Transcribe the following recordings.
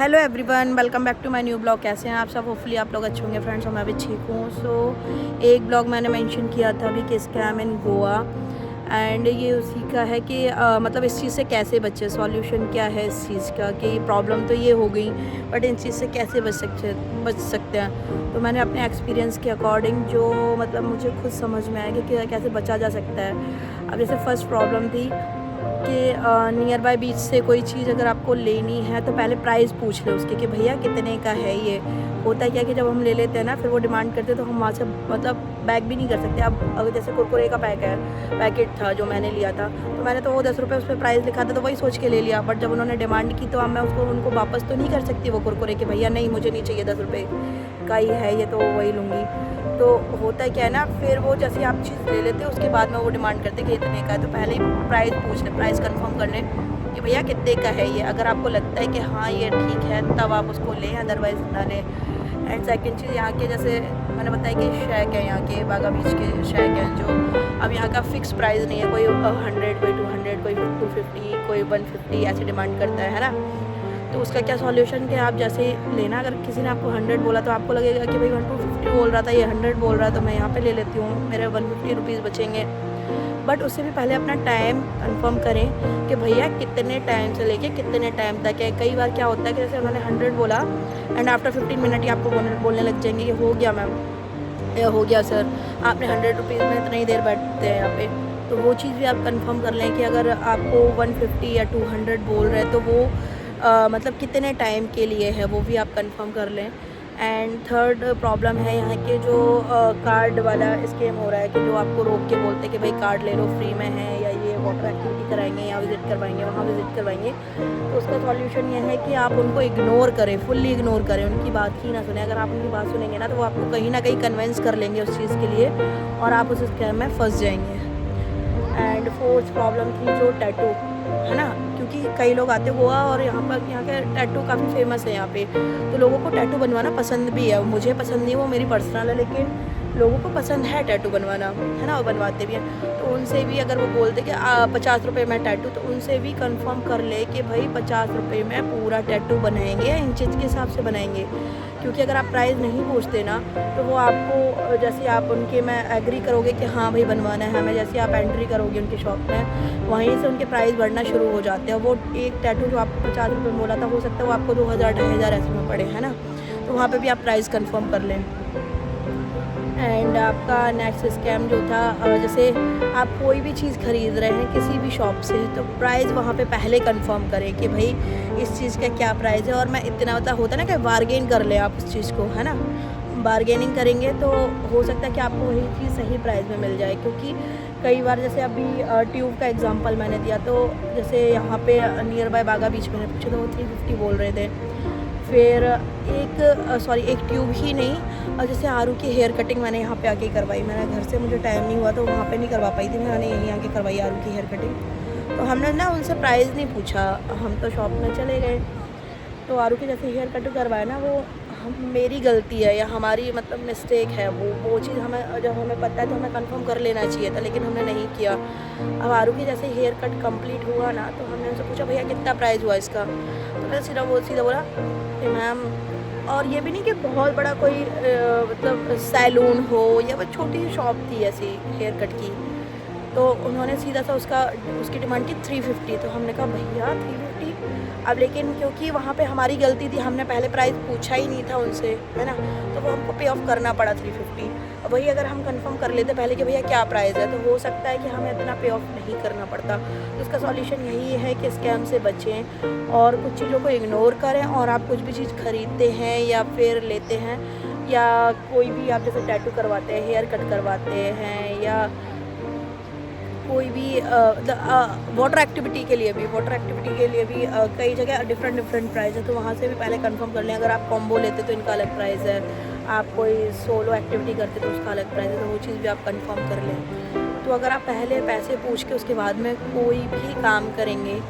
Hello everyone, welcome back to my new blog. कैसे हैं आप सब? होपफुली आप लोग अच्छे होंगे फ्रेंड्स, और मैं भी ठीक हूँ। एक ब्लॉग मैंने मेंशन किया था अभी कि स्कैम इन गोवा, एंड ये उसी का है कि मतलब इस चीज़ से कैसे बचे, सॉल्यूशन क्या है इस चीज़ का, कि प्रॉब्लम तो ये हो गई बट इन चीज़ से कैसे बच सकते हैं। तो मैंने अपने एक्सपीरियंस के अकॉर्डिंग जो मतलब मुझे खुद समझ में आया कि कैसे बचा जा सकता है। अब जैसे फ़र्स्ट प्रॉब्लम थी कि नियर बाय बीच से कोई चीज़ अगर आपको लेनी है तो पहले प्राइस पूछ ले उसके कि भैया कितने का है ये। होता है क्या कि जब हम ले लेते हैं ना, फिर वो डिमांड करते हैं तो हम वहाँ से मतलब बैक भी नहीं कर सकते। अब अगर जैसे कुरकुरे का पैकेट था जो मैंने लिया था, तो मैंने तो वो 10 रुपये उस पर प्राइस लिखा था तो वही सोच के ले लिया। बट जब उन्होंने डिमांड की तो अब मैं उसको उनको वापस तो नहीं कर सकती वो कुरकुरे कि भैया नहीं, मुझे नहीं चाहिए, 10 रुपये का ही है ये, तो वही लूँगी। तो होता है क्या है ना, फिर वो जैसे आप चीज़ ले लेते हो उसके बाद में वो डिमांड करते कि इतने का है, तो पहले ही प्राइस पूछ लें, प्राइस कंफर्म कर लें कि भैया कितने का है ये। अगर आपको लगता है कि हाँ ये ठीक है तब आप उसको लें, अदरवाइज़ ना लें। एंड सेकंड चीज़, यहाँ के जैसे मैंने बताया कि शैक है, यहाँ के बागा बीच के शैक हैं जो, अब यहाँ का फिक्स प्राइस नहीं है, कोई 100, कोई 200, कोई 250, कोई 150 ऐसे डिमांड करता है ना। तो उसका क्या सॉल्यूशन कि आप जैसे लेना, अगर किसी ने आपको 100 बोला तो आपको लगेगा कि भाई 250 बोल रहा था, ये 100 बोल रहा है, तो मैं यहाँ पे ले लेती हूँ, मेरे 150 रुपीज़ बचेंगे। बट उससे भी पहले अपना टाइम कंफर्म करें कि भैया कितने टाइम से लेके कितने टाइम तक है। कई बार क्या होता है कि जैसे उन्होंने 100 बोला एंड आफ्टर 15 मिनट ही आपको बोलने लग जाएंगे कि हो गया मैम, या हो गया सर, आपने 100 रुपीज़ में इतनी देर बैठते हैं यहाँ पे। तो वो चीज़ भी आप कंफर्म कर लें कि अगर आपको 150 या 200 बोल रहे हैं तो वो मतलब कितने टाइम के लिए है, वो भी आप कंफर्म कर लें। एंड थर्ड प्रॉब्लम है यहाँ के जो कार्ड वाला स्कीम हो रहा है कि जो आपको रोक के बोलते हैं कि भाई कार्ड ले लो, फ्री में है, या ये वाटर एक्टिविटी कराएंगे, यहाँ विज़िट करवाएंगे, वहाँ विज़िट करवाएंगे। तो उसका सॉल्यूशन ये है कि आप उनको इग्नोर करें, फुल्ली इग्नोर करें, उनकी बात ही ना सुने। अगर आप उनकी बात सुनेंगे ना तो वो आपको कहीं ना कहीं कन्विंस कर लेंगे उस चीज़ के लिए, और आप उस स्कैम में फंस जाएंगे। एंड फोर्थ प्रॉब्लम थी जो टैटू, है ना, क्योंकि कई लोग आते गोवा और यहाँ के टैटू काफ़ी फेमस है यहाँ पे, तो लोगों को टैटू बनवाना पसंद भी है। मुझे पसंद नहीं, वो मेरी पर्सनल है, लेकिन लोगों को पसंद है टैटू बनवाना, है ना, वो बनवाते भी हैं। तो उनसे भी अगर वो बोलते कि 50 रुपये में टैटू, तो उनसे भी कंफर्म कर ले कि भाई 50 रुपये में पूरा टैटू बनाएंगे या इंचेज के हिसाब से बनाएंगे। क्योंकि अगर आप प्राइस नहीं पूछते ना तो वो आपको, जैसे आप उनके में एग्री करोगे कि हाँ भाई बनवाना है हमें, जैसे आप एंट्री करोगे उनके शॉप में, वहीं से उनके प्राइस बढ़ना शुरू हो जाते हैं। वो एक टैटू जो आपको 50 रुपये में बोला था, हो सकता है वो आपको 2000 2500 ऐसे में पड़े, है ना। तो वहाँ पे भी आप प्राइस कंफर्म कर लें। एंड आपका नेक्स्ट स्कैम जो था, जैसे आप कोई भी चीज़ ख़रीद रहे हैं किसी भी शॉप से, तो प्राइस वहाँ पे पहले कंफर्म करें कि भाई इस चीज़ का क्या प्राइस है, और मैं इतना होता है ना कि बार्गेन कर ले आप उस चीज़ को, है ना। बार्गेनिंग करेंगे तो हो सकता है कि आपको वही चीज़ सही प्राइस में मिल जाए। क्योंकि कई बार जैसे अभी ट्यूब का एग्जांपल मैंने दिया, तो जैसे यहाँ पे नियर बाय बागा बीच मैंने पूछा तो वो 350 बोल रहे थे। फिर एक ट्यूब ही नहीं, और जैसे आरू की हेयर कटिंग मैंने यहाँ पे आके करवाई। मैंने घर से, मुझे टाइम नहीं हुआ तो वहाँ पे नहीं करवा पाई थी, मैंने यहीं आके करवाई आरू की हेयर कटिंग। तो हमने ना उनसे प्राइस नहीं पूछा, हम तो शॉप में चले गए। तो आरू की जैसे हेयर कट करवाया ना, वो मेरी गलती है या हमारी मतलब मिस्टेक है, वो चीज़ हमें, जब हमें पता है तो हमें कंफर्म कर लेना चाहिए था, लेकिन हमने नहीं किया। अब आरू की जैसे हेयर कट कंप्लीट हुआ ना, तो हमने उनसे पूछा भैया कितना प्राइस हुआ इसका, तो मैंने सीधा बोला कि मैम, और ये भी नहीं कि बहुत बड़ा कोई मतलब सैलून हो, या वो छोटी शॉप थी ऐसी हेयर कट की। तो उन्होंने सीधा सा उसकी डिमांड की 350। तो हमने कहा भैया 350। अब लेकिन क्योंकि वहाँ पे हमारी गलती थी, हमने पहले प्राइस पूछा ही नहीं था उनसे, है ना, तो वो हमको पे ऑफ करना पड़ा 350। अब वही अगर हम कंफर्म कर लेते पहले कि भैया क्या प्राइस है, तो हो सकता है कि हमें इतना पे ऑफ नहीं करना पड़ता। तो इसका सॉल्यूशन यही है कि स्कैम से बचें और कुछ चीज़ों को इग्नोर करें। और आप कुछ भी चीज़ ख़रीदते हैं या फिर लेते हैं, या कोई भी आप जैसे टैटू करवाते हैं, हेयर कट करवाते हैं, या कोई भी वाटर एक्टिविटी के लिए भी कई जगह डिफरेंट प्राइस है, तो वहाँ से भी पहले कंफर्म कर लें। अगर आप कॉम्बो लेते तो इनका अलग प्राइस है, आप कोई सोलो एक्टिविटी करते तो उसका अलग प्राइस है, तो वो चीज़ भी आप कंफर्म कर लें। तो अगर आप पहले पैसे पूछ के उसके बाद में कोई भी काम करेंगे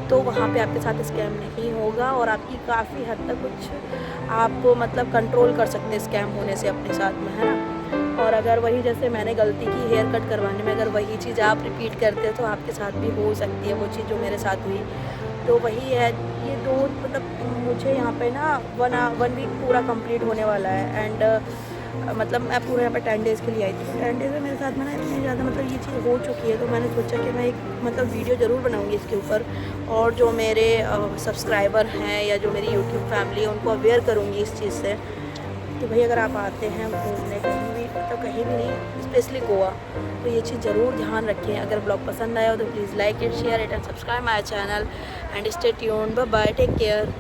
तो वहाँ पे आपके साथ स्कैम नहीं होगा, और आपकी काफ़ी हद तक कुछ आप मतलब कंट्रोल कर सकते हैं स्कैम होने से अपने साथ में, है ना। और अगर वही जैसे मैंने गलती की हेयर कट करवाने में, अगर वही चीज़ आप रिपीट करते हो तो आपके साथ भी हो सकती है वो चीज़ जो मेरे साथ हुई। तो वही है, ये 2 मतलब मुझे यहाँ पे ना 1 वीक पूरा कंप्लीट होने वाला है एंड मतलब मैं पूरे यहाँ पे 10 डेज़ के लिए आई थी। 10 डेज़ में मेरे साथ में ना इतनी ज़्यादा मतलब ये चीज़ हो चुकी है, तो मैंने सोचा कि मैं एक मतलब वीडियो ज़रूर बनाऊँगी इसके ऊपर, और जो मेरे सब्सक्राइबर हैं या जो मेरी यूट्यूब फैमिली है उनको अवेयर करूँगी इस चीज़ से कि भाई अगर आप आते हैं घूमने कहीं भी, मतलब कहीं भी नहीं, स्पेशली गोवा, तो ये चीज़ ज़रूर ध्यान रखें। अगर ब्लॉग पसंद आया हो तो please like and share it and subscribe my channel and stay tuned. Bye bye, take care.